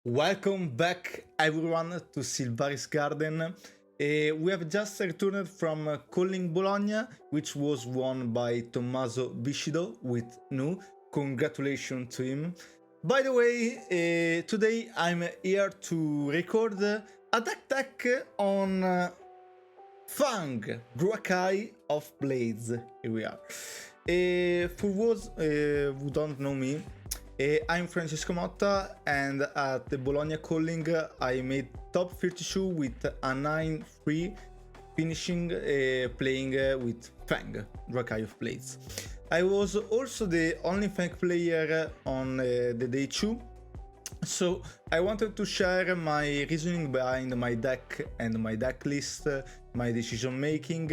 Welcome back everyone to Silvaris Garden. We have just returned from Calling Bologna, which was won by Tommaso Viscido with Nu. Congratulations to him. By the way, today I'm here to record a deck tech on Fang Dracai of Blades. Here we are. For those who don't know me, I'm Francesco Motta, and at the Bologna Calling I made top 32 with a 9-3 finishing playing with Fang Dracai of Blades. I was also the only Fang player on the day 2, so I wanted to share my reasoning behind my deck and my deck list, my decision making,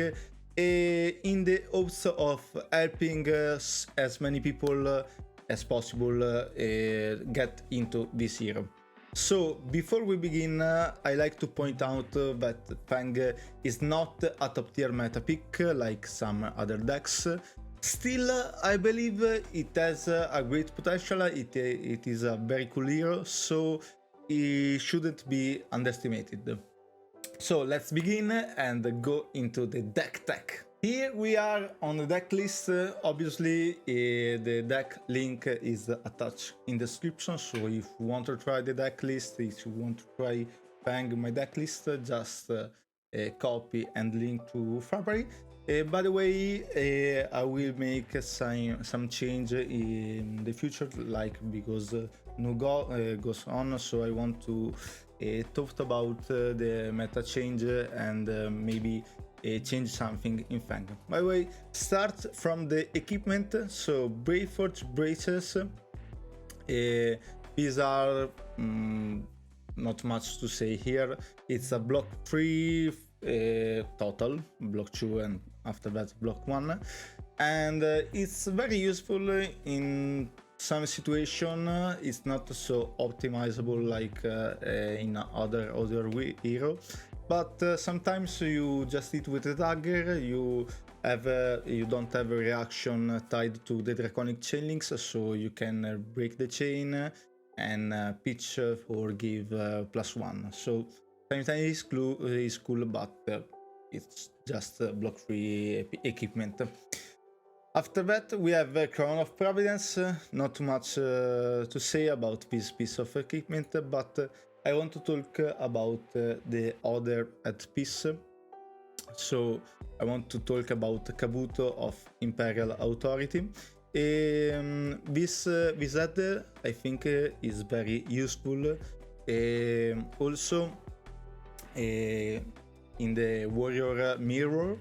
in the hopes of helping as many people as possible get into this hero. So before we begin, I like to point out that Fang is not a top tier meta pick like some other decks. Still, I believe it has a great potential. It is a very cool hero, so it shouldn't be underestimated. So let's begin and go into the deck tech. Here we are on the deck list. Obviously the deck link is attached in the description, so if you want to try the deck list, if you want to try Fang my deck list, just copy and link to February. By the way, I will make some change in the future, like because Nu goes on, so I want to talk about the meta change and maybe change something in Fang. By the way, start from the equipment. So Braveforge braces, these are not much to say here. It's a block 3 total, block 2 and after that block 1, and it's very useful in some situation. It's not so optimizable like in other hero, but sometimes you just hit with a dagger, you don't have a reaction tied to the draconic chain links, so you can break the chain and pitch or give +1. So sometimes is cool, but it's just block 3 equipment. After that, we have Crown of Providence. Not too much to say about this piece of equipment, but I want to talk about the other piece. So I want to talk about Kabuto of Imperial Authority. This head, I think, is very useful. Also, in the Warrior Mirror,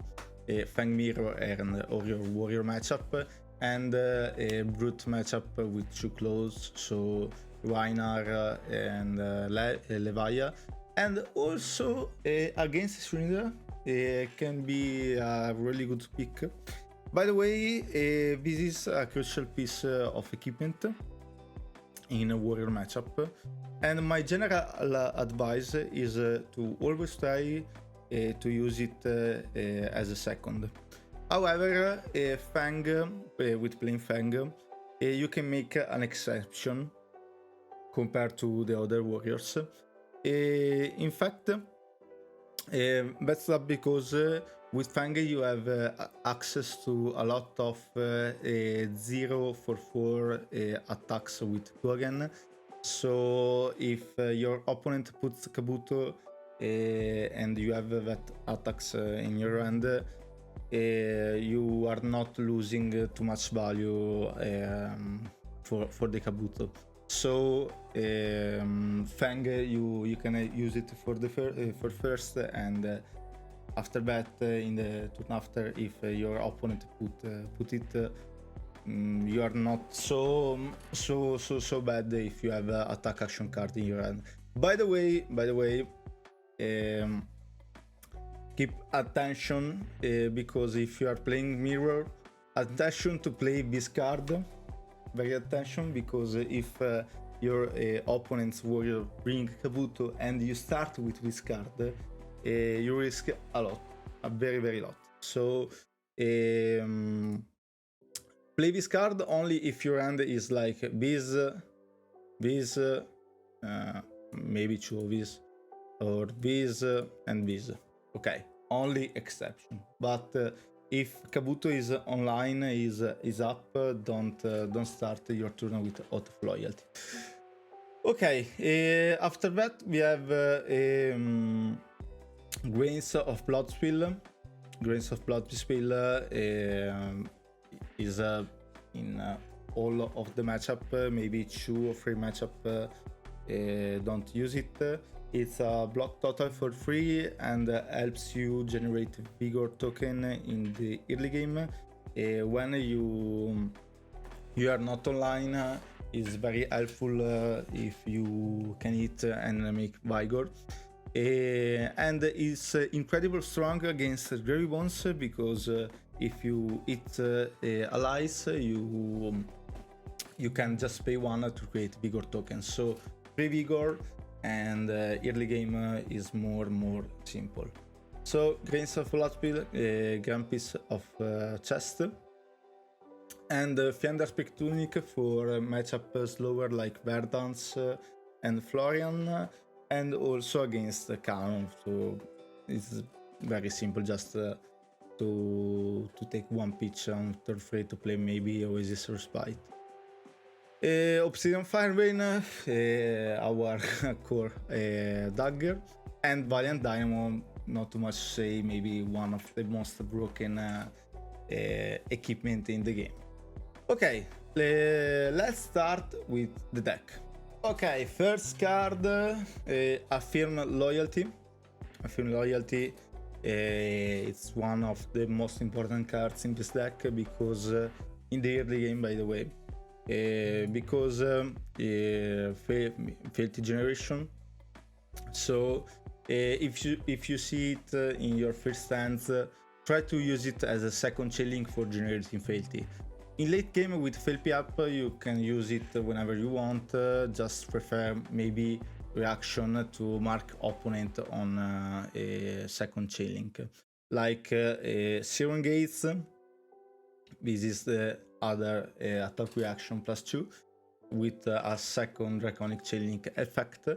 Fang Mirror and Warrior matchup, and a Brute matchup with 2 claws, so Rhinar and Levia, and also against Cindra can be a really good pick. By the way, this is a crucial piece of equipment in a Warrior matchup, and my general advice is to always try to use it as a second. However, Fang, with playing Fang, you can make an exception compared to the other warriors. In fact, that's not because with Fang you have access to a lot of 0/4 attacks with Gogan. So if your opponent puts Kabuto and you have that attacks in your hand, you are not losing too much value for the Kabuto. So Fang, you can use it for the first, and after that, in the turn after, if your opponent put it, you are not so bad if you have an attack action card in your hand. By the way, keep attention, because if you are playing Mirror, attention to play this card. Very attention, because if your opponent's warrior bring Kabuto and you start with this card, you risk a lot, a very lot. So play this card only if your hand is like this, maybe 2 of these, or this and this. Okay, only exception. But if Kabuto is online, is up, don't start your turn with Oath of Loyalty. Okay, after that we have Grains of Blood Spill. Grains of Blood Spill is in all of the matchup, maybe 2 or 3 matchup don't use it. It's a block total for free and helps you generate vigor token in the early game. When you are not online, it's very helpful if you can hit and make vigor. And it's incredibly strong against Gravy Bones because if you hit allies, you can just pay 1 to create vigor tokens. So 3 vigor and early game is more simple. So Grains of Blood Spill, Grand Piece of Chest, and Fiender's Peak Tunic for matchup slower like Verdance and Florian, and also against the Canon. So it's very simple, just to take 1 pitch on turn 3 to play maybe Oasis or Spite. Obsidian Firebane, our core dagger, and Valiant Dynamo, not too much to say, maybe one of the most broken equipment in the game. Okay, let's start with the deck. Okay, first card, Affirm Loyalty. Affirm Loyalty, it's one of the most important cards in this deck because in the early game, by the way, because Filthy Generation. So if you see it in your first hands, try to use it as a second chilling for generating Filthy. In late game with Filthy up, you can use it whenever you want, just prefer maybe reaction to mark opponent on a second chilling. Like Siren Gates, this is the other attack reaction +2 with a second draconic chilling effect.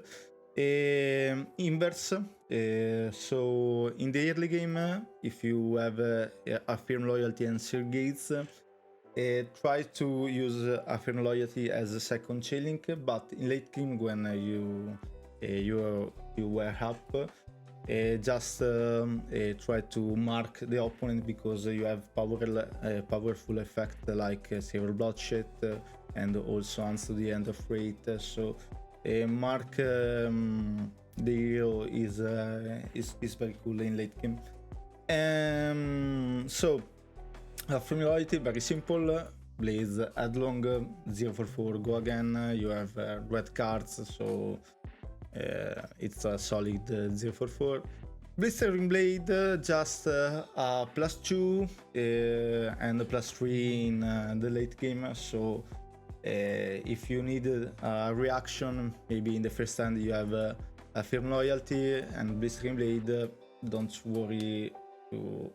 Inverse, so in the early game, if you have Affirm Loyalty and Siren Gates, try to use Affirm Loyalty as a second chilling, but in late game when you were up, just try to mark the opponent because you have powerful effect like Severe Bloodshed and also Answer the End of Rate. So mark the hero is very cool in late game. So Affirm Loyalty, very simple. Blades add long 0/4 go again. You have red cards, so it's a solid 0/4. Blistering Blade, just a +2 and a +3 in the late game. So if you need a reaction, maybe in the first hand you have Affirm Loyalty and Blistering Blade, don't worry to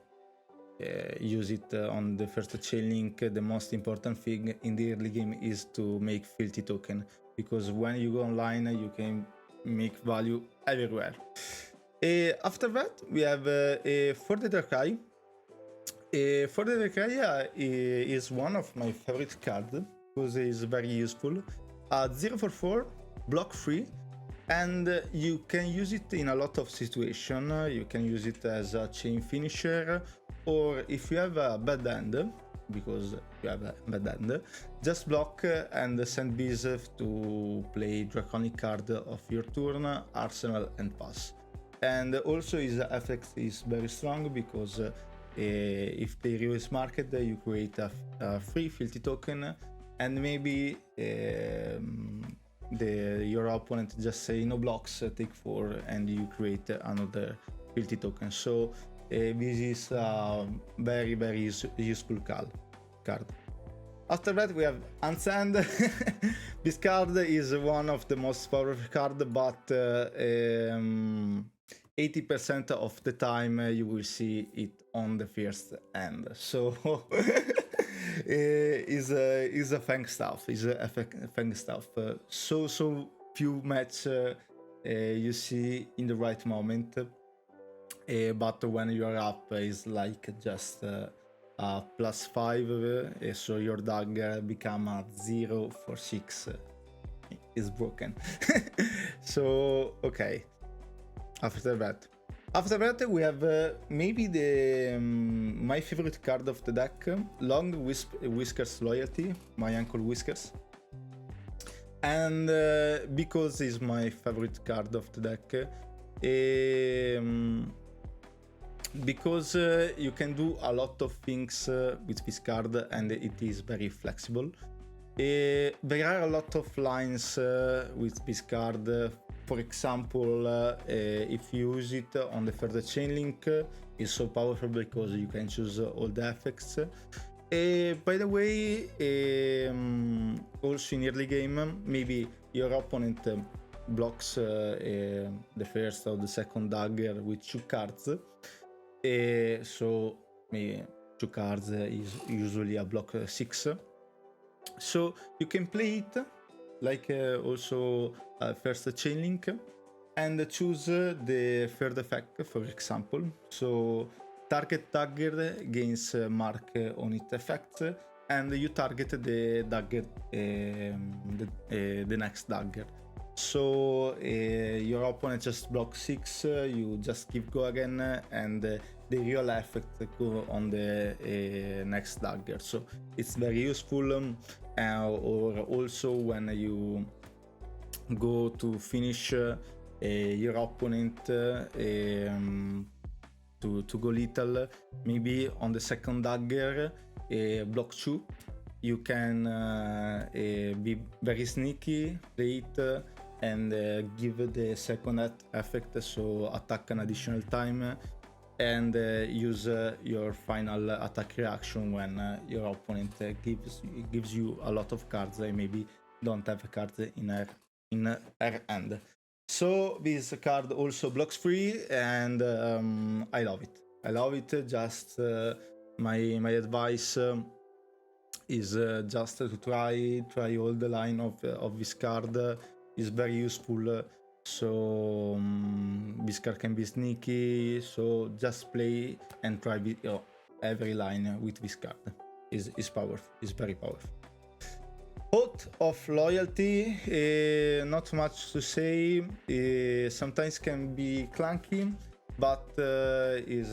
use it on the first chain link. The most important thing in the early game is to make Filthy token, because when you go online you can make value everywhere. After that we have for the Dracai. For the Dracai is one of my favorite cards because it is very useful. 0/4 block free, and you can use it in a lot of situations. You can use it as a chain finisher, or if you have a bad end, because you have a bad end, just block and send bees to play draconic card of your turn, arsenal and pass. And also his effect is very strong because if the hero is marked, you create a free Filthy token, and maybe your opponent just say no blocks, take 4, and you create another Filthy token. So this is a very useful card. After that we have Unsend. This card is one of the most powerful cards, but 80% of the time you will see it on the first hand. So is a Fang stuff. So few match you see in the right moment. But when you're up, is like just a +5, so your dagger become a 0 for 6. Is broken. So okay. After that we have maybe the my favorite card of the deck, Long Whiskers Loyalty, my Uncle Whiskers. And because it's my favorite card of the deck, because you can do a lot of things with this card, and it is very flexible. There are a lot of lines with this card. For example, if you use it on the further chain link, it's so powerful because you can choose all the effects. By the way, also in early game, maybe your opponent blocks the first or the second dagger with 2 cards. So maybe 2 cards is usually a block 6. So you can play it like also first chain link and choose the third effect, for example. So target dagger gains mark on its effect, and you target the dagger, the next dagger. So your opponent just blocks 6, you just keep go again, and the real effect go on the next dagger. So it's very useful. Or also when you go to finish your opponent to go lethal, maybe on the second dagger, block 2, you can be very sneaky, play it, and give the second effect, so attack an additional time, and use your final attack reaction when your opponent gives you a lot of cards and maybe don't have cards in her hand. So this card also blocks free, and I love it. I love it. Just my advice is just to try all the line of this card. Is very useful. So this card can be sneaky. So just play and try every line with this card. Is powerful. Is very powerful. Oath of Loyalty, not much to say. Sometimes can be clunky, but is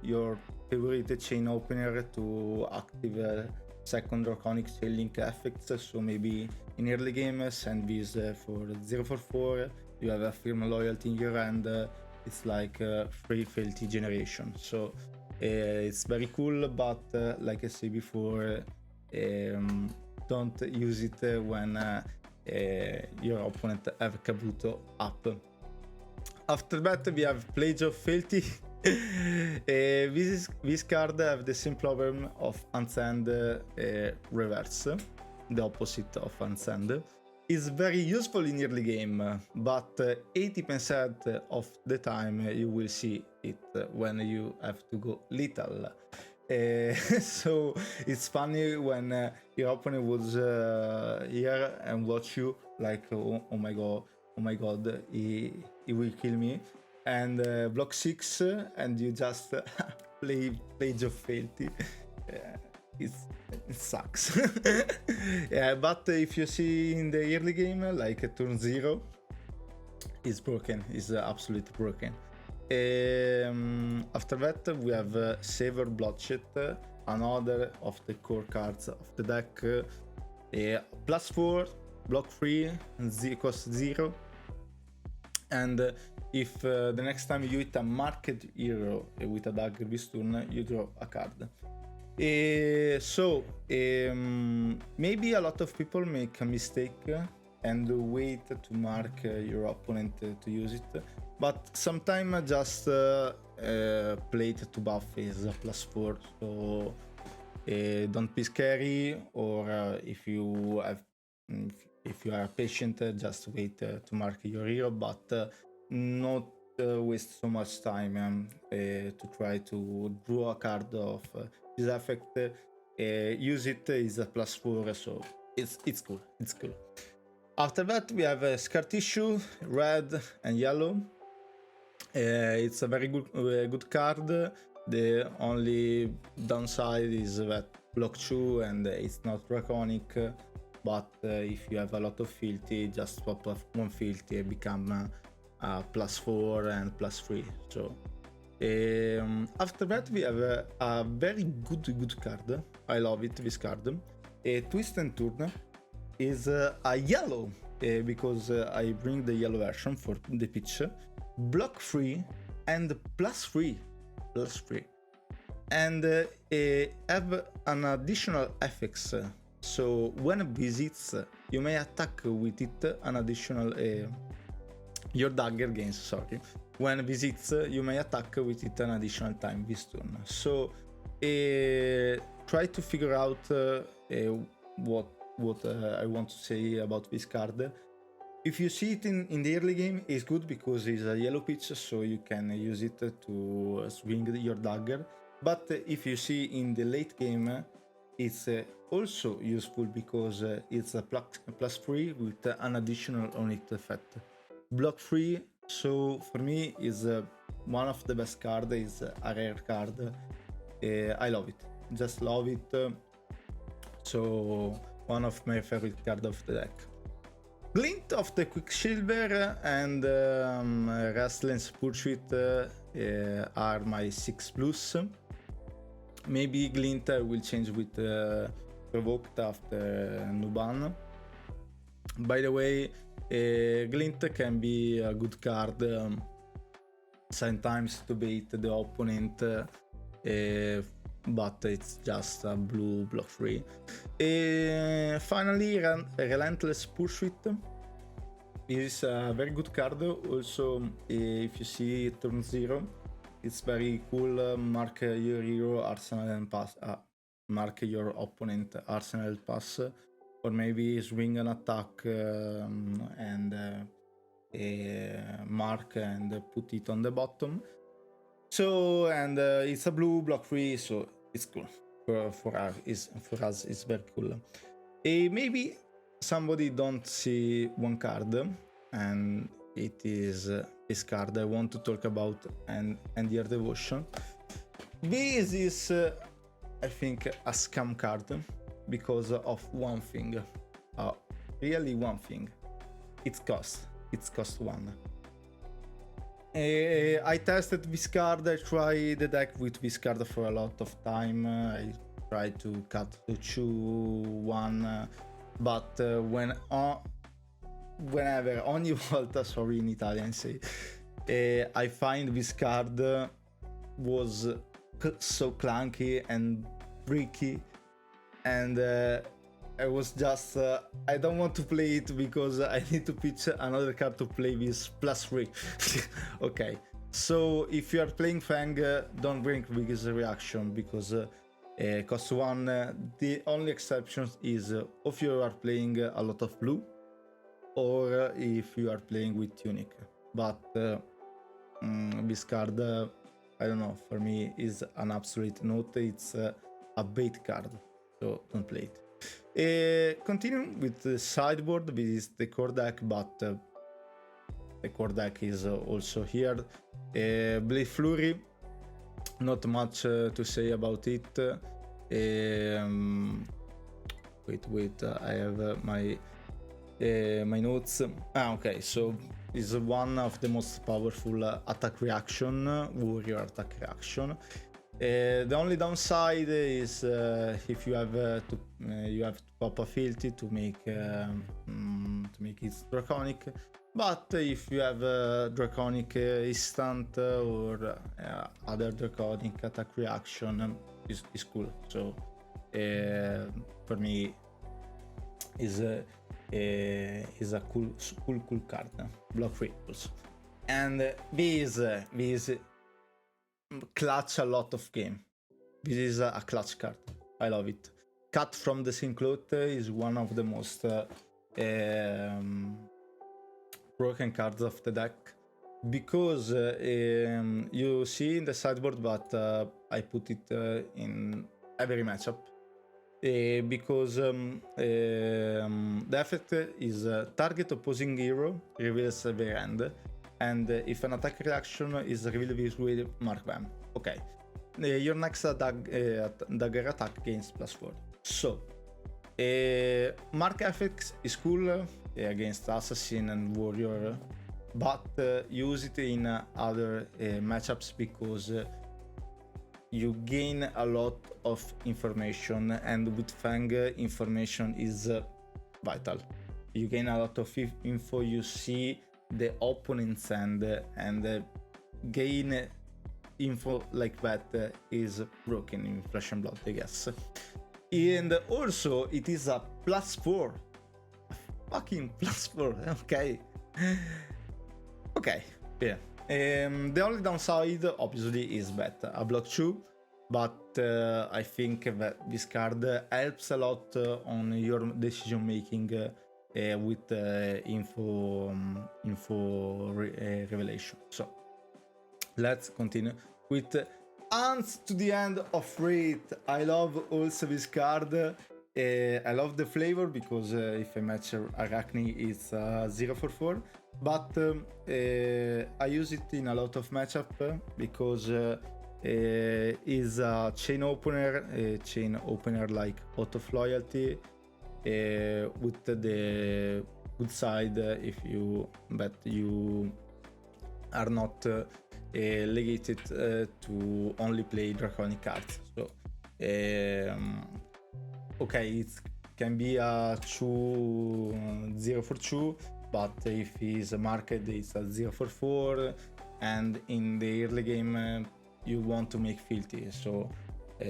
your favorite chain opener to active second draconic chain link effects. So maybe in early game, send this for 0/4. You have a firm loyalty in your hand. It's like free fealty generation. So it's very cool, but like I said before, don't use it when your opponent have Kabuto up. After that, we have Pledge of Fealty. This card have the same problem of Unsend reverse, the opposite of Unsend. Is very useful in early game, but 80% of the time you will see it when you have to go lethal. So it's funny when your opponent was here and watch you like, oh my god, he will kill me, and block 6, and you just play Pledge of Fealty. It sucks. Yeah, but if you see in the early game, like turn 0, it's broken. It's absolutely broken. After that, we have Savor Bloodshed, another of the core cards of the deck. +4, block 3, cost 0. And if the next time you hit a marked hero with a dagger this turn, you draw a card. So maybe a lot of people make a mistake and wait to mark your opponent to use it, but sometimes just play it to buff is a +4, so don't be scary, or if you are patient, just wait to mark your hero, but not waste so much time to try to draw a card of this effect. Use it is a +4, so it's cool. After that, we have Scar Tissue, red and yellow. It's a very good card. The only downside is that block 2 and it's not draconic. But if you have a lot of filthy, just swap off one filthy and become +4 and +3. So after that, we have a very good card. I love it. This card, Twist and Turn, is a yellow because I bring the yellow version for the pitch. Block 3 and +3, and have an additional effects. So when it visits, you may attack with it an additional. Your dagger gains, sorry. When it visits, you may attack with it an additional time this turn. So try to figure out what I want to say about this card. If you see it in the early game, it's good because it's a yellow pitch, so you can use it to swing your dagger. But if you see in the late game, it's also useful because it's a +3 with an additional on it effect. Block 3, so for me is one of the best cards, is a rare card. I love it, just love it. So one of my favorite cards of the deck. Glint of the Quicksilver and Restless Pursuit are my 6+. Maybe Glint will change with Provoked after Nuban. By the way, Glint can be a good card sometimes to bait the opponent, but it's just a blue block 3. Finally, Relentless Pursuit is a very good card. Also, if you see turn 0, it's very cool. Mark your hero, arsenal, and pass. Mark your opponent, arsenal, pass, or maybe swing an attack and mark and put it on the bottom. So, and it's a blue block 3, so it's cool. For us, it's very cool. Maybe somebody don't see one card, and it is this card I want to talk about, and your devotion. This is, I think, a scam card because of one thing. Really one thing. It's cost 1. I tested this card, I tried the deck with this card for a lot of time. I tried to cut to 2-1, but whenever ogni volta, sorry in Italian say, I find this card was so clunky and bricky, and I was just I don't want to play it because I need to pitch another card to play this +3. Okay, so if you are playing Fang, don't bring biggest reaction because cost 1. The only exception is if you are playing a lot of blue, or if you are playing with Tunic. But this card, I don't know, for me is an absolute note. It's a bait card, so don't play it. Continuing with the sideboard, this is the core deck, but the core deck is also here. Blade Flurry, not much to say about it. Wait, I have my notes. Okay, so it's one of the most powerful attack reaction, warrior attack reaction. The only downside is if you have to pop a filthy to make it draconic. But if you have draconic instant or other draconic attack reaction, is cool. So for me is a cool card. Block 3 also, and this clutch a lot of game. This is a clutch card. I love it. Cut from the Same Cloth is one of the most broken cards of the deck because you see in the sideboard, but I put it in every matchup. because the effect is target opposing hero reveals their end, and if an attack reaction is revealed this way, mark them. Okay. Your next dagger attack gains +4. So, mark effects is cool against assassin and warrior, but use it in other matchups because you gain a lot of information, and with Fang, information is vital. You gain a lot of info, you see the opponent's end, and gain info like that is broken in Flesh and Blood, I guess. And also, it is a +4. Fucking +4, okay. Okay, yeah. The only downside, obviously, is that a block 2, but I think that this card helps a lot on your decision making with info revelation. So let's continue with Ants to the End of Wraith. I love also this card. I love the flavor because if I match Arakni, it's 0/4. But I use it in a lot of matchup because is a chain opener like Out of Loyalty with the good side if you are not legated to only play draconic cards. So okay, it can be a 0/2, but if he's marked, it's a 0/4, and in the early game you want to make filthy, so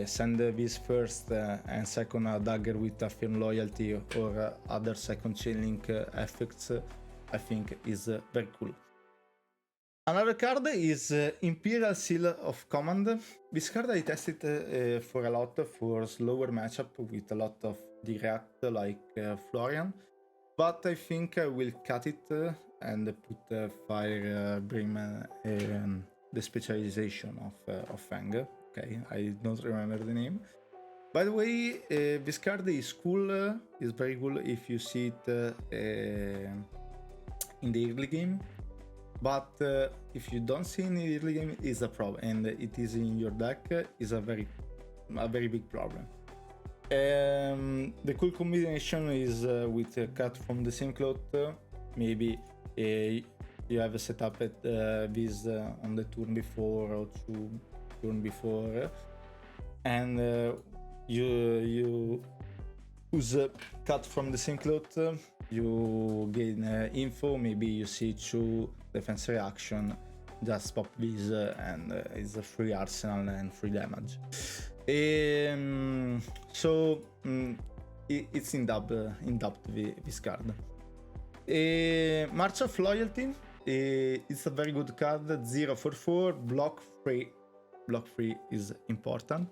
send this first and second dagger with Affirm Loyalty or other second chain link effects, I think is very cool. Another card is Imperial Seal of Command. This card I tested for a lot for slower matchup with a lot of direct like Florian, but I think I will cut it and put Fire Brim, the specialization of Fang. Okay, I don't remember the name. By the way, this card is cool, is very cool if you see it in the early game. But if you don't see in the early game, it's a problem, and it is in your deck, is a very big problem. The cool combination is with cut from the same cloth. Maybe you have set up at this on the turn before or 2 turn before, and you use cut from the same cloth. You gain info. Maybe you see 2 defense reaction, just pop this and it's a free arsenal and free damage. So it's in depth this card. March of Loyalty, it's a very good card. 0/4, block free. Block free is important,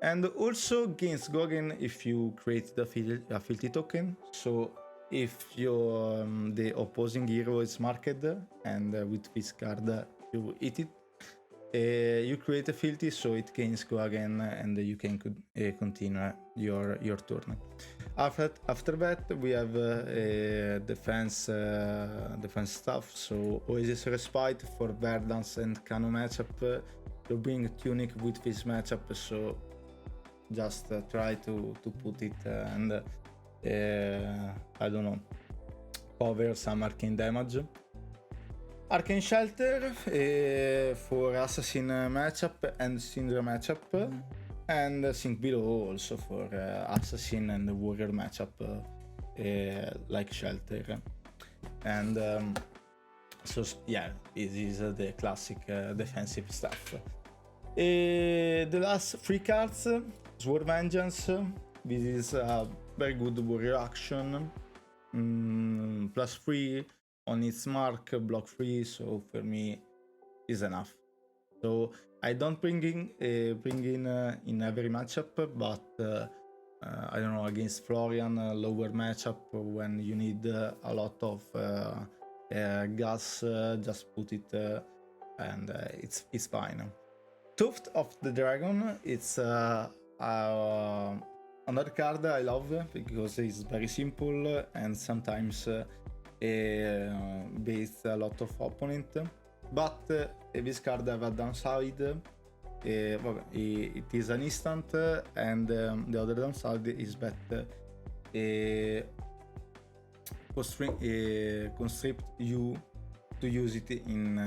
and also gains Gogen if you create a filthy token. So if the opposing hero is marked and with this card you hit it, you create a filthy, so it gains go again and you can continue your turn. After that we have defense stuff, so Oasis Respite for Verdance and Kano matchup. You bring Tunic with this matchup, so just try to put it and I don't know, cover some arcane damage. Arcane Shelter for Assassin matchup and Cindra matchup, and Sink Below also for Assassin and Warrior matchup like Shelter. And so yeah, it is the classic defensive stuff. The last 3 cards, Sword Vengeance. This is a very good warrior action, +3 on its mark, block free, so for me is enough. So I don't bring in in every matchup, but I don't know, against Florian, lower matchup when you need a lot of gas, just put it and it's fine. Tuft of the Dragon, it's another card I love because it's very simple and sometimes beats a lot of opponent. But this card have a downside. It is an instant, and the other downside is that constrict you to use it in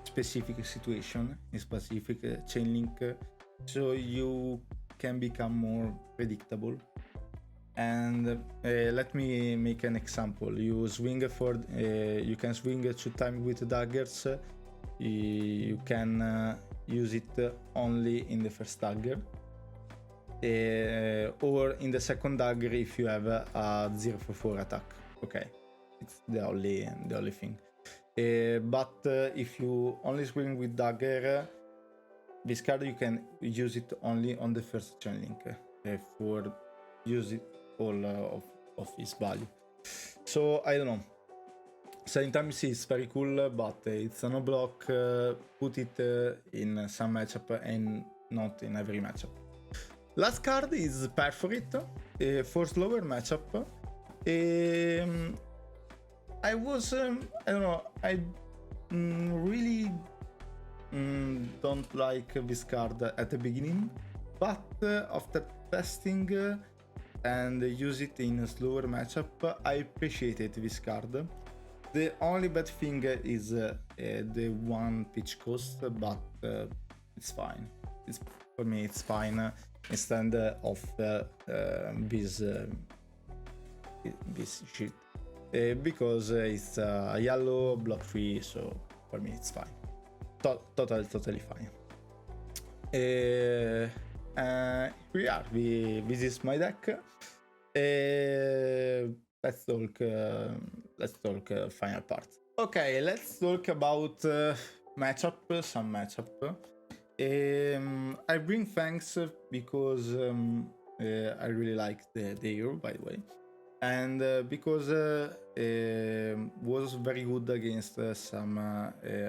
specific situation, in specific chain link, so you can become more predictable. And let me make an example. You swing for you can swing 2 times with daggers. You can use it only in the first dagger, or in the second dagger if you have a 0/4 attack. Okay, it's the only thing. But if you only swing with dagger, this card you can use it only on the first chain link for use it all of its value. So I don't know. Sometimes it's very cool, but it's a no block. Put it in some matchup and not in every matchup. Last card is Perforate for slower matchup. I was I don't know. I really don't like this card at the beginning, but after testing and use it in a slower matchup, I appreciated this card. The only bad thing is the 1 pitch cost, but it's fine. For me, it's fine instead of this shit, because it's a yellow block 3, so for me it's fine. Totally fine. Here we are. This is my deck. Let's talk final part. Okay, let's talk about matchup. Some matchup. I bring Fangs because I really like the hero, by the way, and because was very good against some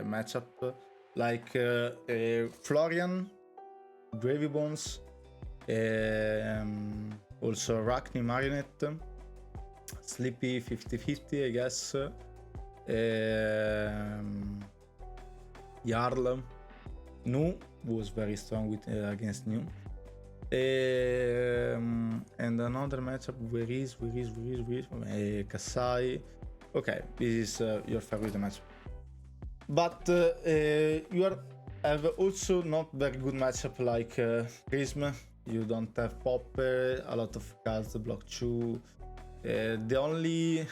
matchup like Florian, Gravy Bones, also Arakni Mario L, Sleepy 50/50, I guess, Jarl, Nu was very strong with against Nu, and another matchup where is Kassai. Okay, this is your favorite matchup, but you have also not very good matchup like Prism. You don't have Popper, a lot of cards block 2. The only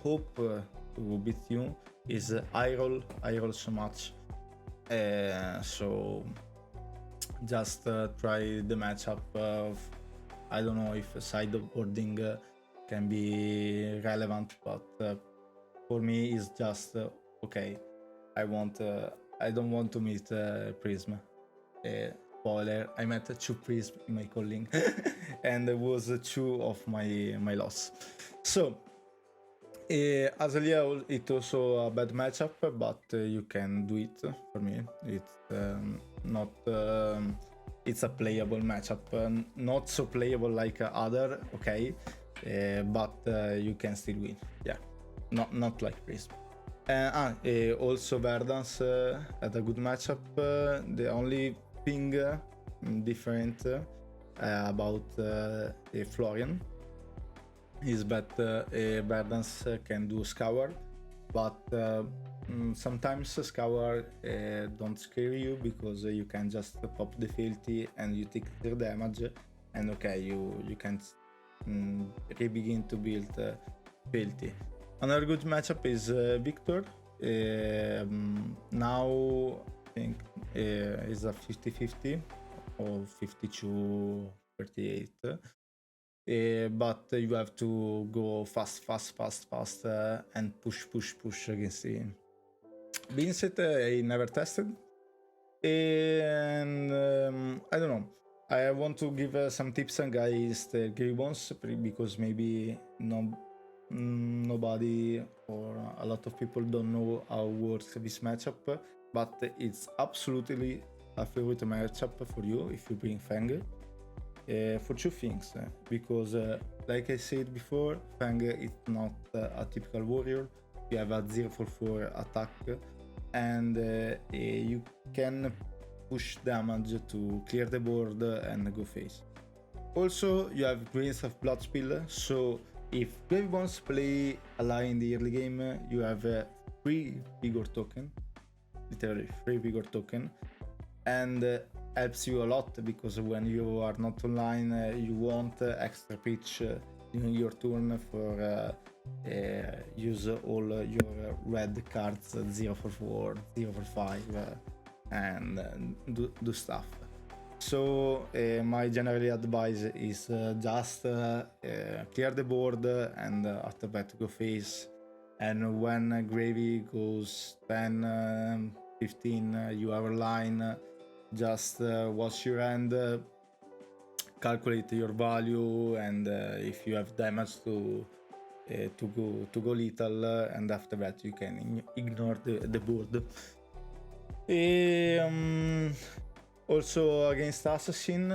hope to beat you is I roll so much. So just try the matchup of, I don't know if sideboarding can be relevant, but for me it's just okay. I don't want to meet Prism. Spoiler, I met 2 Prism in my calling and it was 2 of my loss. So Azalea, it's also a bad matchup, but you can do it. For me, it's not it's a playable matchup, not so playable like other, okay, but you can still win. Yeah, not like Prism. Also Verdance had a good matchup. The only thing different about Florian is that Verdance can do Scour, but sometimes Scour don't scare you because you can just pop the fealty and you take their damage, and okay, you can re-begin to build fealty. Another good matchup is Victor. Now I think is a 50/50 or 52/38. But you have to go fast and push against him. Vincent I never tested, and I don't know. I want to give some tips and guys the Gravy Bones because maybe nobody or a lot of people don't know how works this matchup, but it's absolutely a favorite matchup for you if you bring Fang. for two things, because like I said before, Fang is not a typical warrior. You have a 0/4 attack, and you can push damage to clear the board and go face. Also, you have Grains of Blood Spill, so if Gravy Bones play ally in the early game, you have 3 Vigor token, literally 3 Vigor token, and helps you a lot, because when you are not online, you want extra pitch during your turn for use all your red cards 0/4, 0/5, and do stuff. So my general advice is just clear the board and after that go face. And when Gravy goes 10, 15, you have a line, just watch your hand, calculate your value, and if you have damage to go lethal, and after that you can ignore the board. Also against assassin,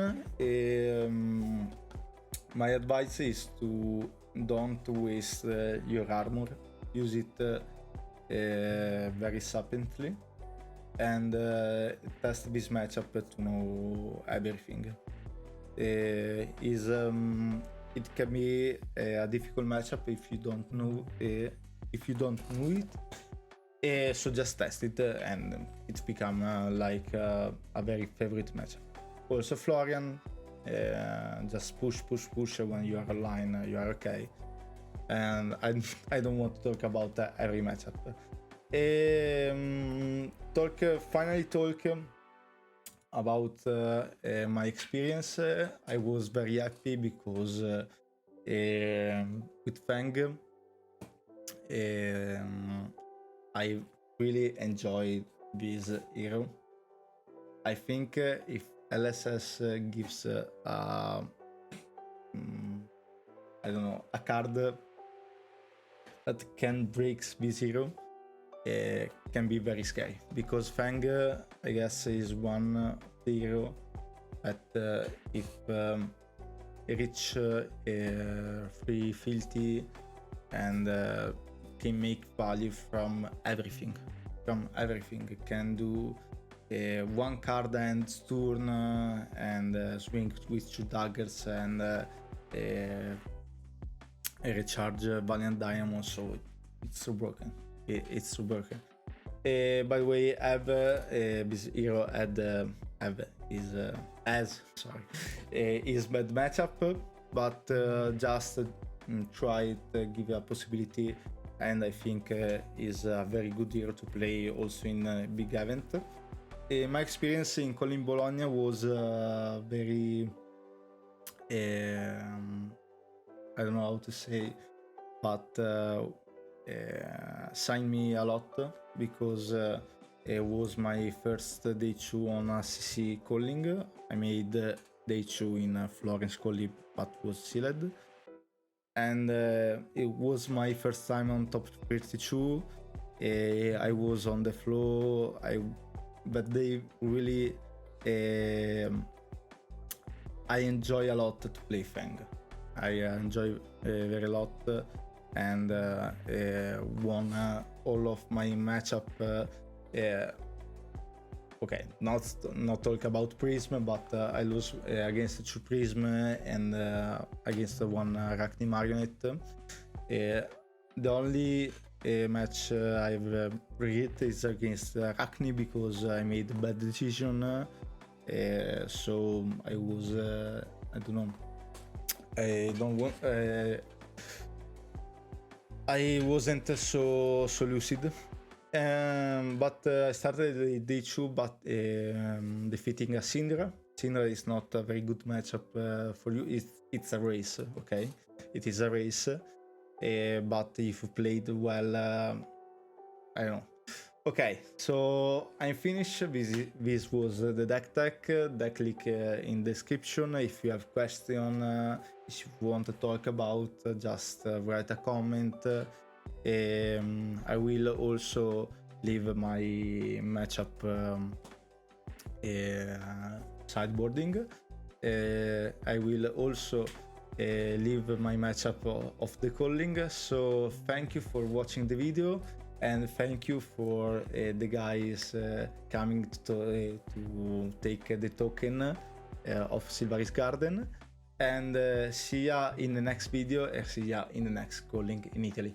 my advice is to don't waste your armor. Use it very sapiently, and test this matchup to know everything. It can be a difficult matchup if you don't know it. So just test it, and it's become like a very favorite matchup. Also Florian, just push when you are online, you are okay. And I don't want to talk about every matchup. Finally talk about my experience. I was very happy because with Fang, I really enjoyed this hero. I think if LSS gives I don't know, a card that can break this hero, can be very scary, because Fang, I guess, is one hero that if reach 3 filthy and can make value from everything. Can do one card end turn and swing with 2 daggers and recharge Valiant Diamond, so it's so broken. It's so broken. By the way, this hero is bad matchup, but just try to give a possibility, and I think is a very good hero to play also in a big event. My experience in Calling Bologna was very I don't know how to say, but signed me a lot, because it was my first day 2 on ACC Calling. I made day 2 in Florence Calling, but was sealed, and it was my first time on top 32. I was on the floor, but they really I enjoy a lot to play Fang. I enjoy very a lot, and won all of my matchup. Okay, not talk about Prism, but I lose against 2 Prism and against one Arakni Mario L. The only match I've regret is against Arakni, because I made a bad decision. So I was I don't know. I wasn't so lucid, but I started day 2, but defeating a Cindra. Cindra is not a very good matchup for you. It's a race, okay? It is a race, but if you played well, I don't know. Okay, so I'm finished. This was the deck link in description. If you have question, if you want to talk about, just write a comment. I will also leave my matchup sideboarding. I will also leave my matchup of the calling. So thank you for watching the video, and thank you for the guys coming to take the token of Silvaris Garden. And see ya in the next video, and see ya in the next calling in Italy.